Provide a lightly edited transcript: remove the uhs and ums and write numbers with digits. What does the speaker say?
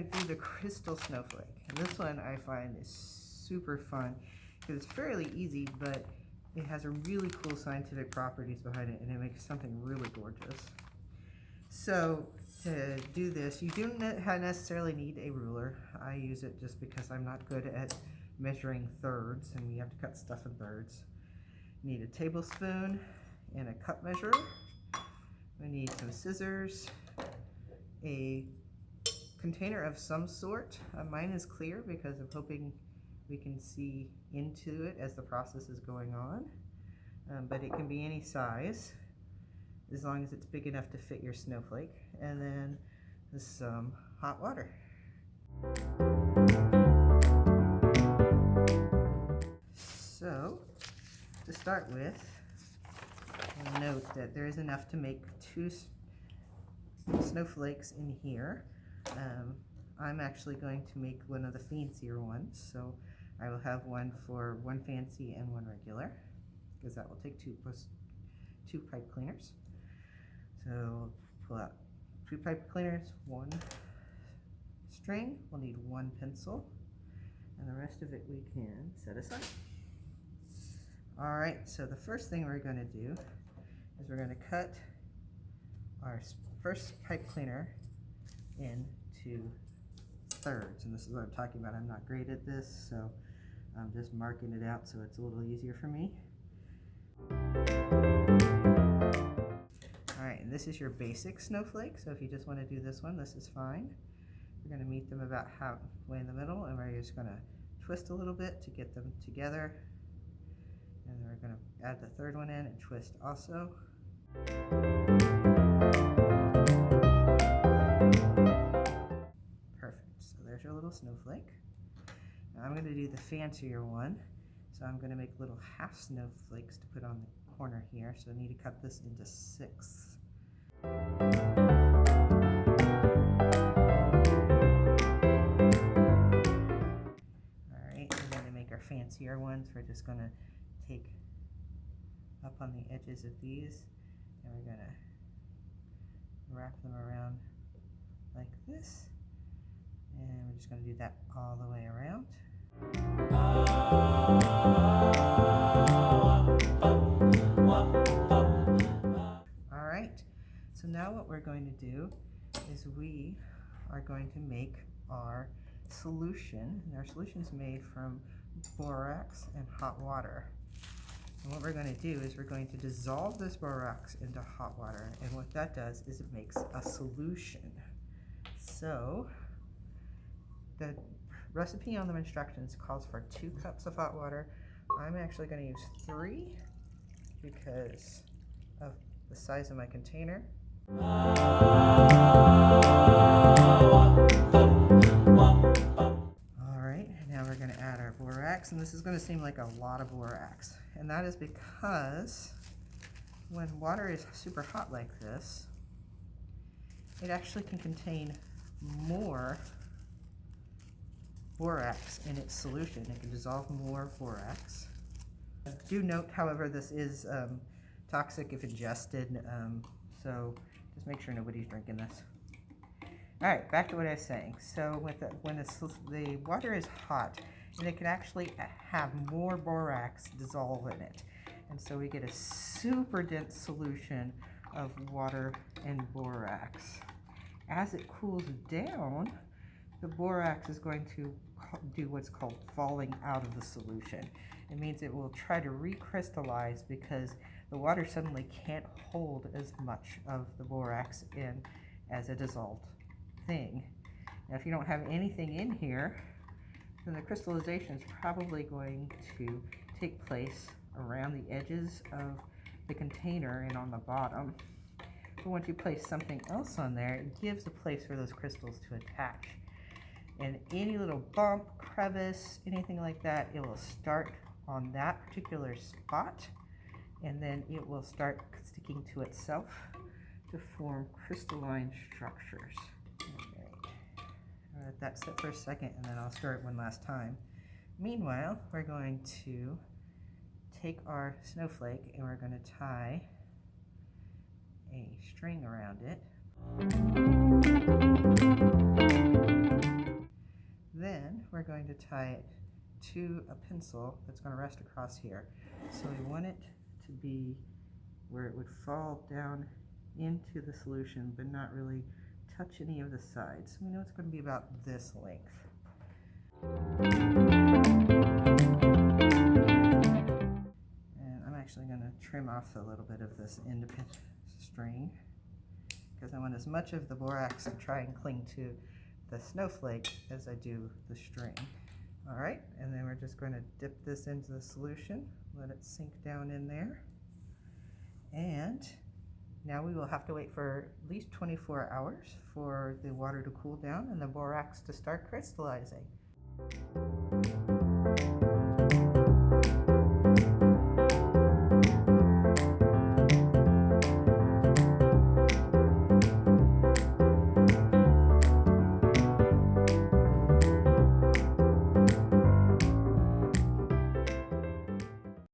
going to do the Crystal Snowflake. And this one I find is super fun because it's fairly easy, but it has a really cool scientific properties behind it, and it makes something really gorgeous. So to do this, you don't necessarily need a ruler. I use it just because I'm not good at measuring thirds, and we have to cut stuff in thirds. You need a tablespoon and a cup measure. We need some scissors, a container of some sort. Mine is clear because I'm hoping we can see into it as the process is going on, but it can be any size as long as it's big enough to fit your snowflake. And then some hot water. So to start with, I'll note that there is enough to make 2 snowflakes in here. I'm actually going to make one of the fancier ones, so I will have one for one fancy and one regular, because that will take two pipe cleaners. So pull out 2 pipe cleaners, 1 string, we'll need 1 pencil, and the rest of it we can set aside. Alright, so the first thing we're going to do is we're going to cut our first pipe cleaner into thirds, and this is what I'm talking about. I'm not great at this, so I'm just marking it out so it's a little easier for me. Alright, and this is your basic snowflake, so if you just want to do this one, this is fine. We're going to meet them about halfway in the middle, and we're just going to twist a little bit to get them together. And then we're going to add the third one in and twist also. Perfect. So there's your little snowflake. Now I'm going to do the fancier one. So I'm going to make little half snowflakes to put on the corner here. So I need to cut this into 6. Alright, and then to make our fancier ones, we're just going to take up on the edges of these, and we're going to wrap them around like this, and we're just going to do that all the way around. Alright, so now what we're going to do is we are going to make our solution, and our solution is made from borax and hot water. And what we're going to do is we're going to dissolve this borax into hot water, and what that does is it makes a solution. So the recipe on the instructions calls for 2 cups of hot water. I'm actually going to use 3 because of the size of my container. Alright, now we're going to add our borax, and this is going to seem like a lot of borax. And that is because when water is super hot like this, it actually can contain more borax in its solution. It can dissolve more borax. Do note, however, this is toxic if ingested, so just make sure nobody's drinking this. Alright, back to what I was saying. So when the water is hot, and it can actually have more borax dissolve in it. And so we get a super dense solution of water and borax. As it cools down, the borax is going to do what's called falling out of the solution. It means it will try to recrystallize because the water suddenly can't hold as much of the borax in as a dissolved thing. Now if you don't have anything in here, then the crystallization is probably going to take place around the edges of the container and on the bottom. But once you place something else on there, it gives a place for those crystals to attach. And any little bump, crevice, anything like that, it will start on that particular spot, and then it will start sticking to itself to form crystalline structures. Let that sit for a second, and then I'll start one last time. Meanwhile, we're going to take our snowflake and we're going to tie a string around it. we're going to tie it to a pencil that's going to rest across here. So we want it to be where it would fall down into the solution but not really touch any of the sides. We know it's going to be about this length. And I'm actually going to trim off a little bit of this independent string because I want as much of the borax to try and cling to the snowflake as I do the string. Alright, and then we're just going to dip this into the solution, let it sink down in there, and now we will have to wait for at least 24 hours for the water to cool down and the borax to start crystallizing.